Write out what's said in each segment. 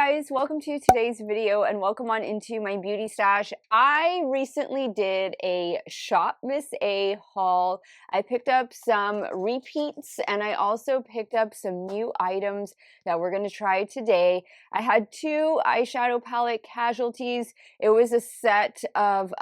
guys, welcome to today's video and welcome on into my beauty stash. I recently did a Shop Miss A haul. I picked up some repeats and I also picked up some new items that we're going to try today. I had two eyeshadow palette casualties. It was a set of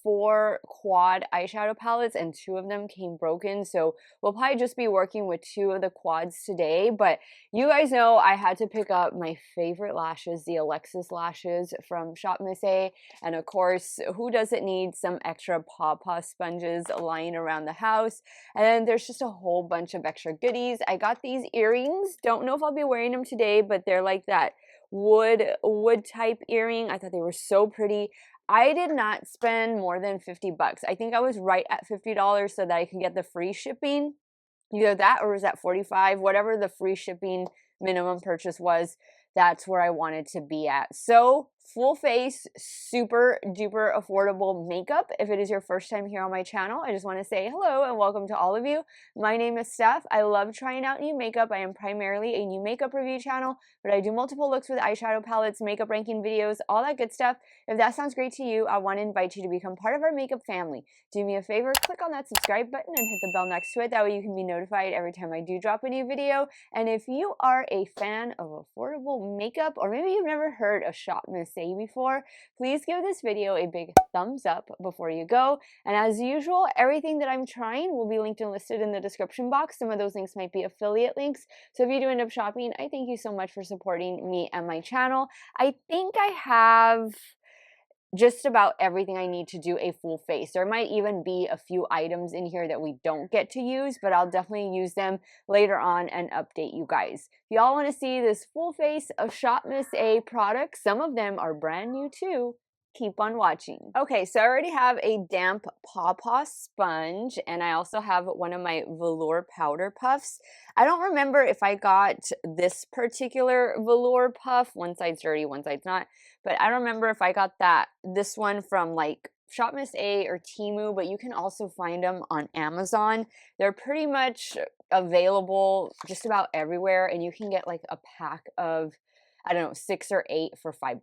4 quad eyeshadow palettes and 2 of them came broken, so we'll probably just be working with 2 of the quads today. But you guys know I had to pick up my favorite lashes, the Alexis lashes from Shop Miss A. And of course, who doesn't need some extra paw sponges lying around the house? And then there's just a whole bunch of extra goodies. I got these earrings. Don't know if I'll be wearing them today, but they're like that wood type earring. I thought they were so pretty. I did not spend more than 50 bucks. I think I was right at $50 so that I can get the free shipping. Either that or was that 45, whatever the free shipping minimum purchase was, that's where I wanted to be at. So full face, super duper affordable makeup. If it is your first time here on my channel, I just want to say hello and welcome to all of you. My name is Steph. I love trying out new makeup. I am primarily a new makeup review channel, but I do multiple looks with eyeshadow palettes, makeup ranking videos, all that good stuff. If that sounds great to you, I want to invite you to become part of our makeup family. Do me a favor, click on that subscribe button and hit the bell next to it. That way you can be notified every time I do drop a new video. And if you are a fan of affordable makeup, or maybe you've never heard of Shop Miss A before, please give this video a big thumbs up before you go. And as usual, everything that I'm trying will be linked and listed in the description box. Some of those links might be affiliate links. So if you do end up shopping, I thank you so much for supporting me and my channel. I think I have just about everything I need to do a full face. There might even be a few items in here that we don't get to use, but I'll definitely use them later on and update you guys. If y'all want to see this full face of Shop Miss A products, some of them are brand new too, keep on watching. Okay, so I already have a damp paw sponge and I also have one of my velour powder puffs. I don't remember if I got this particular velour puff, one side's dirty, one side's not, but I don't remember if I got this one from like Shop Miss A or Temu, but you can also find them on Amazon. They're pretty much available just about everywhere and you can get like a pack of, I don't know, 6 or 8 for $5.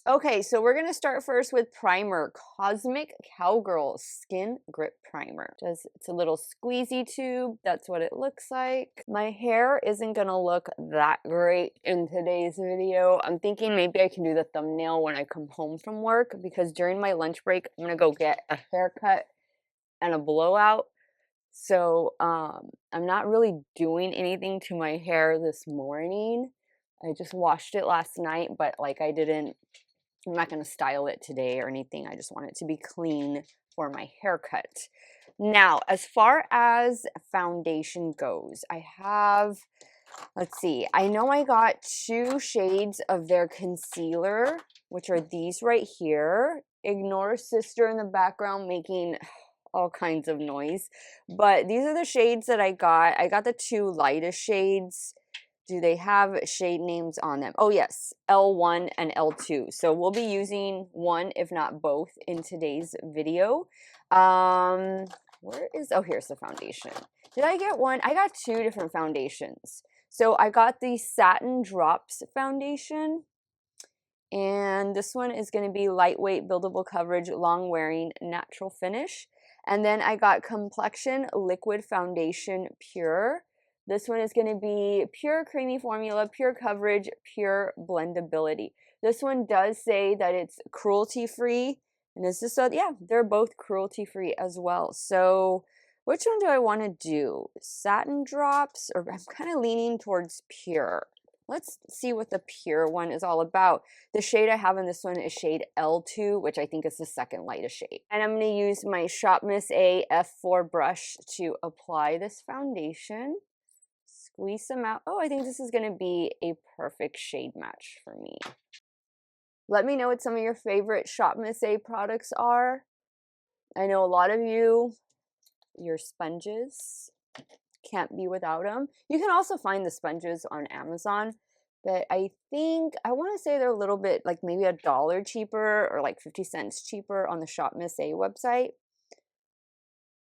Okay, so we're gonna start first with primer. Cosmic Cowgirl Skin Grip Primer. It's a little squeezy tube. That's what it looks like. My hair isn't gonna look that great in today's video. I'm thinking maybe I can do the thumbnail when I come home from work, because during my lunch break, I'm gonna go get a haircut and a blowout. So I'm not really doing anything to my hair this morning. I just washed it last night, but like I'm not going to style it today or anything. I just want it to be clean for my haircut. Now, as far as foundation goes, I have, let's see, I know I got 2 shades of their concealer, which are these right here. Ignore sister in the background making all kinds of noise. But these are the shades that I got. I got the 2 lightest shades. Do they have shade names on them? Oh yes, L1 and L2. So we'll be using one, if not both, in today's video. Oh, here's the foundation. Did I get one? I got 2 different foundations. So I got the Satin Drops foundation. And this one is going to be lightweight, buildable coverage, long wearing, natural finish. And then I got Complexion Liquid Foundation Pure. This one is going to be pure creamy formula, pure coverage, pure blendability. This one does say that it's cruelty-free. And is this, yeah, they're both cruelty-free as well. So which one do I want to do? Satin Drops, or I'm kind of leaning towards pure. Let's see what the pure one is all about. The shade I have in this one is shade L2, which I think is the second lightest shade. And I'm going to use my Shop Miss A F4 brush to apply this foundation. Squeeze them out. Oh, I think this is going to be a perfect shade match for me. Let me know what some of your favorite Shop Miss A products are. I know a lot of you, your sponges, can't be without them. You can also find the sponges on Amazon, but I think, I want to say they're a little bit, like maybe $1 cheaper or like 50 cents cheaper on the Shop Miss A website.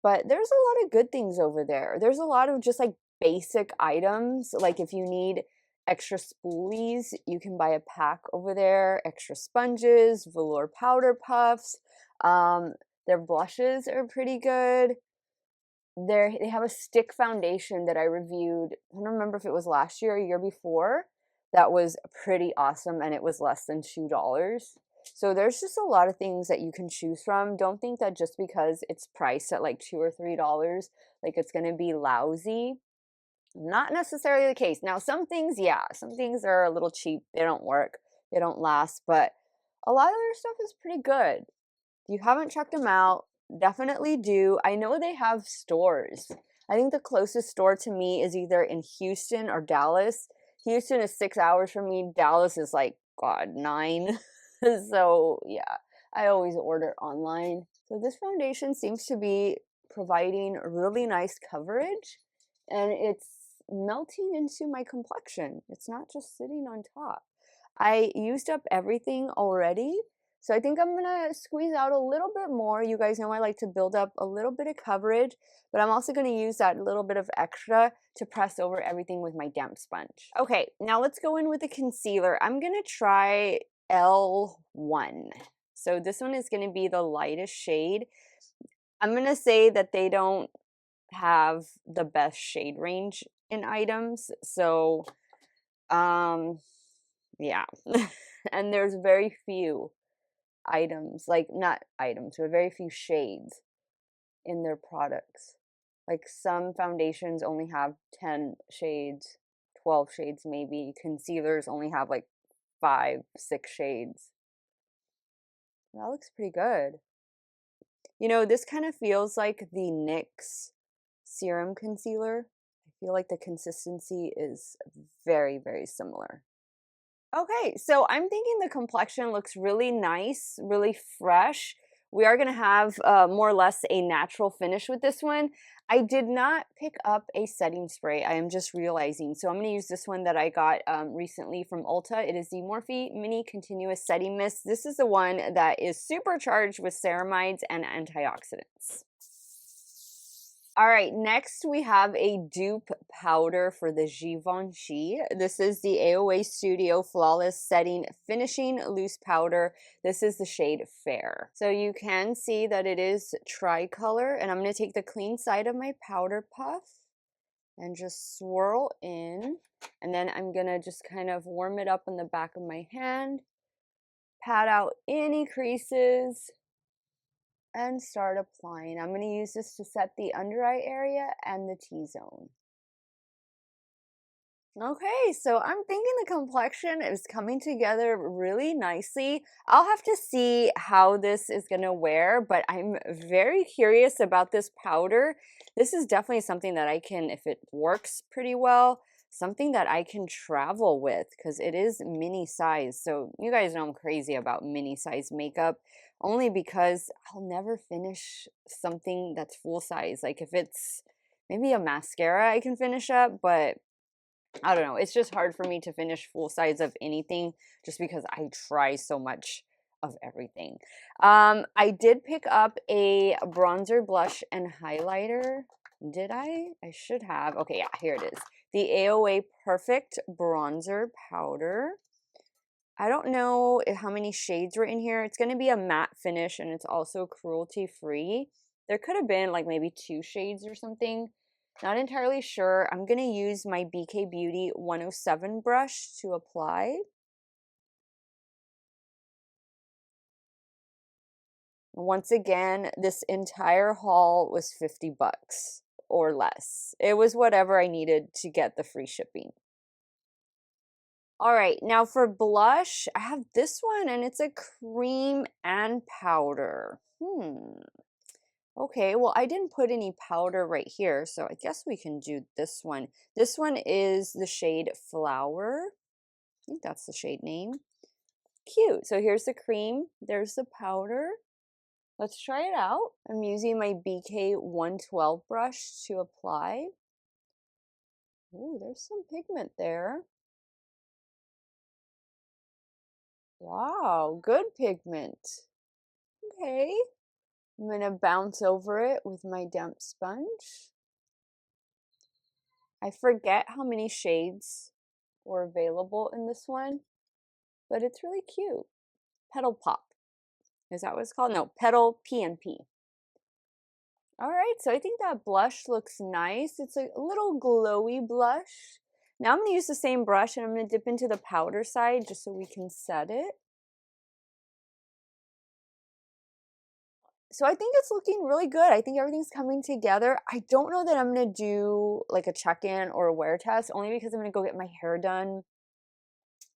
But there's a lot of good things over there. There's a lot of just like basic items, like if you need extra spoolies. You can buy a pack over there, extra sponges, velour powder puffs. Their blushes are pretty good. They have a stick foundation that I reviewed. I don't remember if it was last year or year before. That was pretty awesome, and it was less than $2. So there's just a lot of things that you can choose from. Don't think that just because it's priced at like $2 or $3, like it's gonna be lousy. Not necessarily the case. Now, some things, yeah, some things are a little cheap. They don't work. They don't last, but a lot of their stuff is pretty good. If you haven't checked them out, definitely do. I know they have stores. I think the closest store to me is either in Houston or Dallas. Houston is 6 hours from me. Dallas is like, God, 9. So, yeah, I always order online. So this foundation seems to be providing really nice coverage, and it's melting into my complexion. It's not just sitting on top. I used up everything already, so I think I'm gonna squeeze out a little bit more. You guys know I like to build up a little bit of coverage, but I'm also gonna use that little bit of extra to press over everything with my damp sponge. Okay, now let's go in with the concealer. I'm gonna try L1. So this one is gonna be the lightest shade. I'm gonna say that they don't have the best shade range in items, so yeah. And there's very few items, like not items, but very few shades in their products. Like some foundations only have 10 shades, 12 shades maybe. Concealers only have like 5, 6 shades. That looks pretty good. You know, this kind of feels like the NYX serum concealer. I feel like the consistency is very, very similar. Okay, so I'm thinking the complexion looks really nice, really fresh. We are going to have more or less a natural finish with this one. I did not pick up a setting spray. I am just realizing. So I'm going to use this one that I got recently from Ulta. It is the Morphe Mini Continuous Setting Mist. This is the one that is supercharged with ceramides and antioxidants. All right, next we have a dupe powder for the Givenchy. This is the AOA Studio Flawless Setting Finishing Loose Powder. This is the shade Fair. So you can see that it is tricolor, and I'm going to take the clean side of my powder puff and just swirl in, and then I'm going to just kind of warm it up on the back of my hand, pat out any creases, and start applying. I'm going to use this to set the under eye area and the T-zone. Okay, so I'm thinking the complexion is coming together really nicely. I'll have to see how this is going to wear, but I'm very curious about this powder. This is definitely something that I can, if it works pretty well, something that I can travel with because it is mini size. So you guys know I'm crazy about mini size makeup only because I'll never finish something that's full size. Like if it's maybe a mascara I can finish up, but I don't know. It's just hard for me to finish full size of anything just because I try so much of everything. I did pick up a bronzer, blush, and highlighter. Did I? I should have. Okay, yeah, here it is. The AOA Perfect Bronzer Powder. I don't know how many shades were in here. It's going to be a matte finish, and it's also cruelty-free. There could have been like maybe 2 shades or something. Not entirely sure. I'm going to use my BK Beauty 107 brush to apply. Once again, this entire haul was 50 bucks or less. It was whatever I needed to get the free shipping. All right, now for blush, I have this one and it's a cream and powder. Okay, well, I didn't put any powder right here, so I guess we can do this one. This one is the shade Flower. I think that's the shade name. Cute. So here's the cream. There's the powder. Let's try it out. I'm using my BK 112 brush to apply. Ooh, there's some pigment there. Wow, good pigment. Okay. I'm going to bounce over it with my damp sponge. I forget how many shades or available in this one, but it's really cute. Petal Pop. Is that what it's called? No, Petal PNP. All right, so I think that blush looks nice. It's a little glowy blush. Now I'm going to use the same brush and I'm going to dip into the powder side just so we can set it. So I think it's looking really good. I think everything's coming together. I don't know that I'm going to do like a check-in or a wear test, only because I'm going to go get my hair done.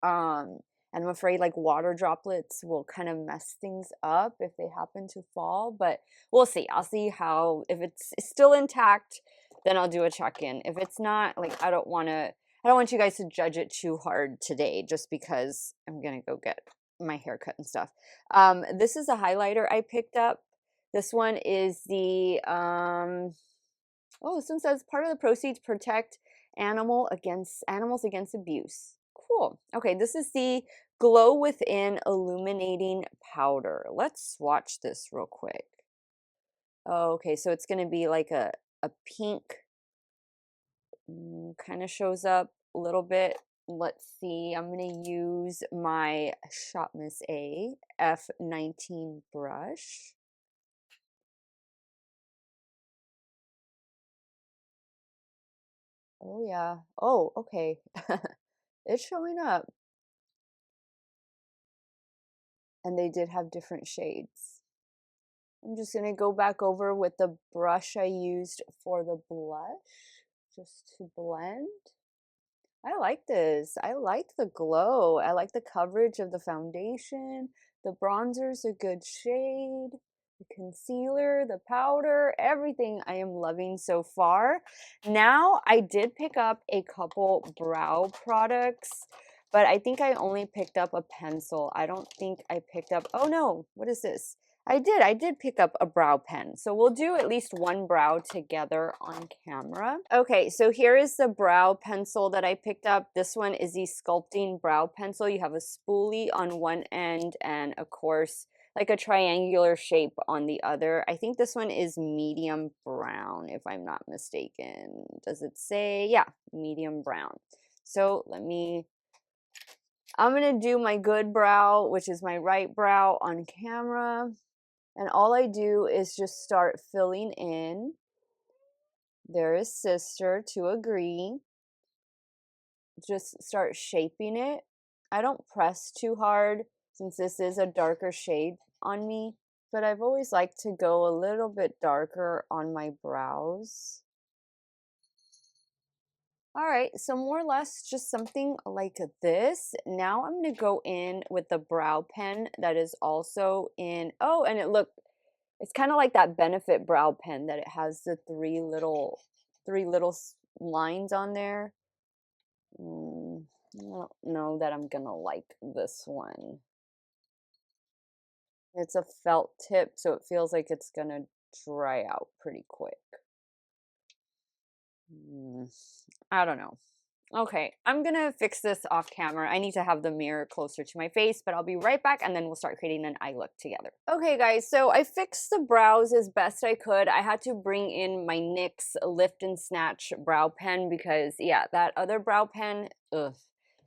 And I'm afraid like water droplets will kind of mess things up if they happen to fall, but we'll see. I'll see how, if it's still intact, then I'll do a check-in. If it's not, like I don't want you guys to judge it too hard today just because I'm going to go get my hair cut and stuff. This is a highlighter I picked up. This one is the oh, this one says part of the proceeds protect animals against abuse. Cool. Okay, this is the Glow Within Illuminating Powder. Let's swatch this real quick. Okay, so it's going to be like a pink, kind of shows up a little bit. Let's see, I'm going to use my Shop Miss A F19 brush. Oh, yeah. Oh, okay. It's showing up. And they did have different shades. I'm just going to go back over with the brush I used for the blush, just to blend. I like this. I like the glow. I like the coverage of the foundation. The bronzer's a good shade. The concealer, the powder, everything I am loving so far. Now, I did pick up a couple brow products, but I think I only picked up a pencil. I don't think I picked up, oh no, what is this? I did pick up a brow pen. So we'll do at least one brow together on camera. Okay, so here is the brow pencil that I picked up. This one is the Sculpting Brow Pencil. You have a spoolie on one end and of course, like a triangular shape on the other. I think this one is medium brown, if I'm not mistaken. Does it say? Yeah, medium brown. So I'm gonna do my good brow, which is my right brow on camera. And all I do is just start filling in. There is sister to agree. Just start shaping it. I don't press too hard since this is a darker shade on me, but I've always liked to go a little bit darker on my brows. All right, so more or less just something like this. Now I'm going to go in with the brow pen that is also in, oh, and it's kind of like that Benefit brow pen that it has the three little lines on there. I don't know that I'm gonna like this one. It's a felt tip, so it feels like it's gonna dry out pretty quick. I don't know. Okay, I'm gonna fix this off camera. I need to have the mirror closer to my face, but I'll be right back and then we'll start creating an eye look together. Okay guys, so I fixed the brows as best I could. I had to bring in my NYX Lift and Snatch brow pen because yeah, that other brow pen, ugh.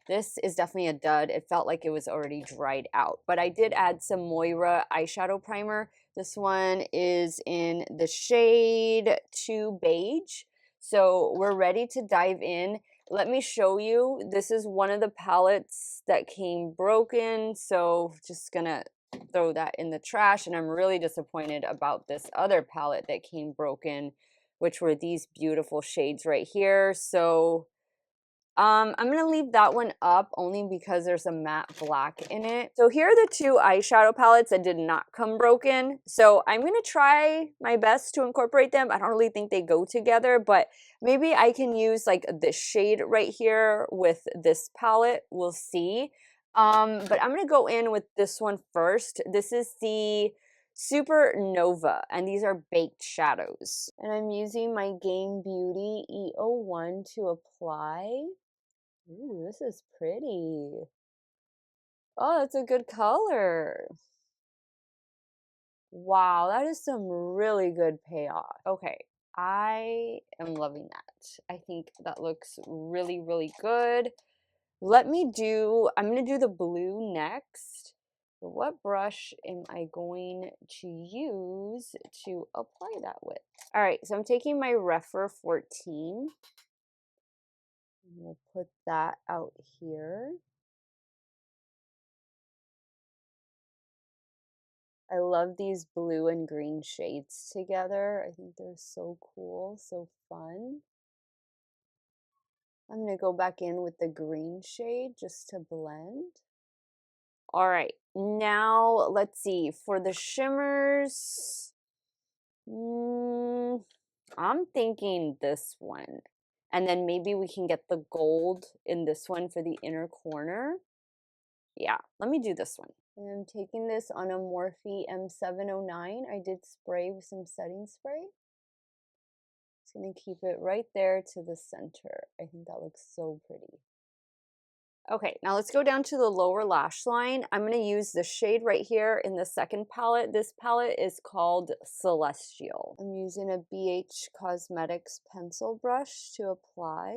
This is definitely a dud. It felt like it was already dried out, but I did add some Moira eyeshadow primer. This one is in the shade 2 Beige. So we're ready to dive in. Let me show you. This is one of the palettes that came broken, so just gonna throw that in the trash. And I'm really disappointed about this other palette that came broken, which were these beautiful shades right here. So I'm gonna leave that one up only because there's a matte black in it. So here are the two eyeshadow palettes that did not come broken. So I'm gonna try my best to incorporate them. I don't really think they go together, but maybe I can use like this shade right here with this palette. We'll see. But I'm gonna go in with this one first. This is the Supernova, and these are baked shadows. And I'm using my Game Beauty E01 to apply. Ooh, this is pretty. Oh, that's a good color. Wow, that is some really good payoff. Okay, I am loving that. I think that looks really, really good. I'm gonna do the blue next. What brush am I going to use to apply that with? All right, so I'm taking my Refer 14. I'm gonna put that out here. I love these blue and green shades together. I think they're so cool, so fun. I'm gonna go back in with the green shade just to blend. All right, now let's see, for the shimmers, I'm thinking this one. And then maybe we can get the gold in this one for the inner corner. Yeah, let me do this one. And I'm taking this on a Morphe M709. I did spray with some setting spray. Just gonna keep it right there to the center. I think that looks so pretty. Okay, now let's go down to the lower lash line. I'm going to use the shade right here in the second palette. This palette is called Celestial. I'm using a BH Cosmetics pencil brush to apply.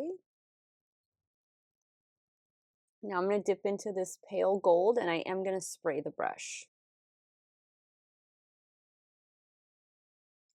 Now I'm going to dip into this pale gold and I am going to spray the brush.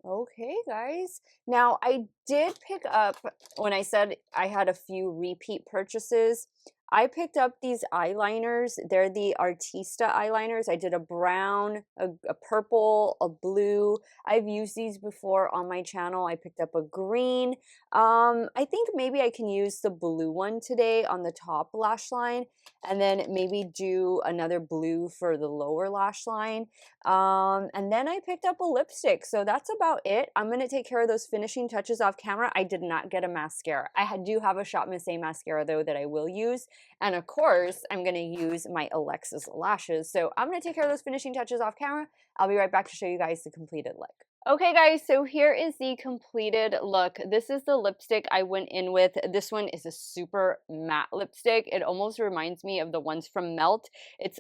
Okay, guys. Now, I did pick up, when I said I had a few repeat purchases, I picked up these eyeliners. They're the Artista eyeliners. I did a brown, a purple, a blue. I've used these before on my channel. I picked up a green. I think maybe I can use the blue one today on the top lash line and then maybe do another blue for the lower lash line. And then I picked up a lipstick. So that's about it. I'm going to take care of those finishing touches off camera. I did not get a mascara. I do have a Shop Miss A mascara though that I will use. And of course, I'm going to use my Alexis lashes. So I'm going to take care of those finishing touches off camera. I'll be right back to show you guys the completed look. Okay guys, so here is the completed look. This is the lipstick I went in with. This one is a super matte lipstick. It almost reminds me of the ones from Melt. It's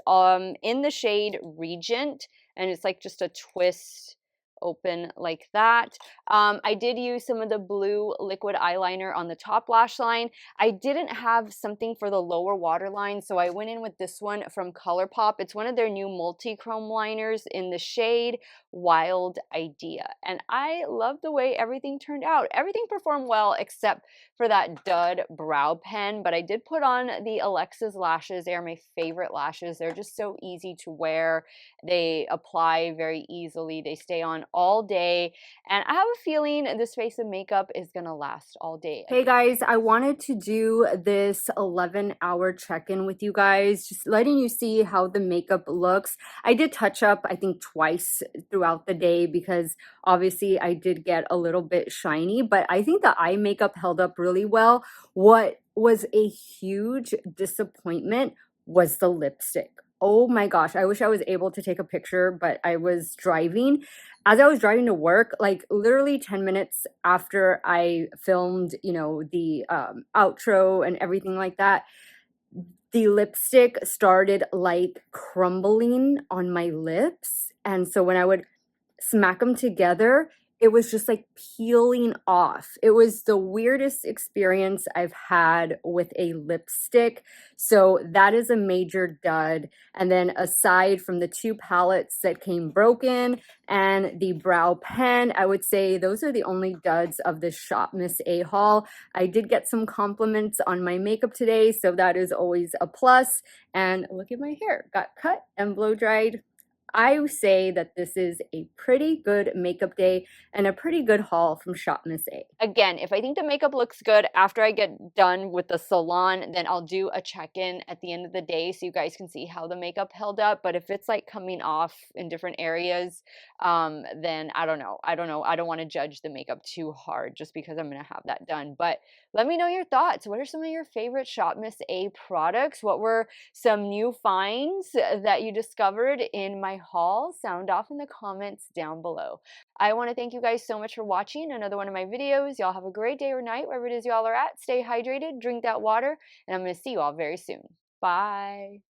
in the shade Regent, and it's like just a twist open like that. I did use some of the blue liquid eyeliner on the top lash line. I didn't have something for the lower waterline, so I went in with this one from ColourPop. It's one of their new multi-chrome liners in the shade Wild Idea. And I love the way everything turned out. Everything performed well except for that dud brow pen, but I did put on the Alexis lashes. They are my favorite lashes. They're just so easy to wear. They apply very easily. They stay on all day. And I have a feeling this face of makeup is going to last all day. Hey guys, I wanted to do this 11-hour check-in with you guys, just letting you see how the makeup looks. I did touch up, I think, twice throughout the day because obviously I did get a little bit shiny, but I think the eye makeup held up really well. What was a huge disappointment was the lipstick. Oh my gosh, I wish I was able to take a picture, but I was driving. As I was driving to work, like literally 10 minutes after I filmed, you know, the outro and everything like that, the lipstick started like crumbling on my lips. And so when I would smack them together, it was just like peeling off. It was the weirdest experience I've had with a lipstick. So that is a major dud. And then aside from the two palettes that came broken and the brow pen, I would say those are the only duds of this Shop Miss A haul. I did get some compliments on my makeup today, so that is always a plus. And look at my hair, got cut and blow dried. I say that this is a pretty good makeup day and a pretty good haul from Shop Miss A. Again, if I think the makeup looks good after I get done with the salon, then I'll do a check-in at the end of the day so you guys can see how the makeup held up. But if it's like coming off in different areas, then I don't know. I don't want to judge the makeup too hard just because I'm going to have that done. But let me know your thoughts. What are some of your favorite Shop Miss A products? What were some new finds that you discovered in my haul? Sound off in the comments down below. I want to thank you guys so much for watching another one of my videos. Y'all have a great day or night wherever it is y'all are at. Stay hydrated, drink that water, and I'm going to see you all very soon. Bye.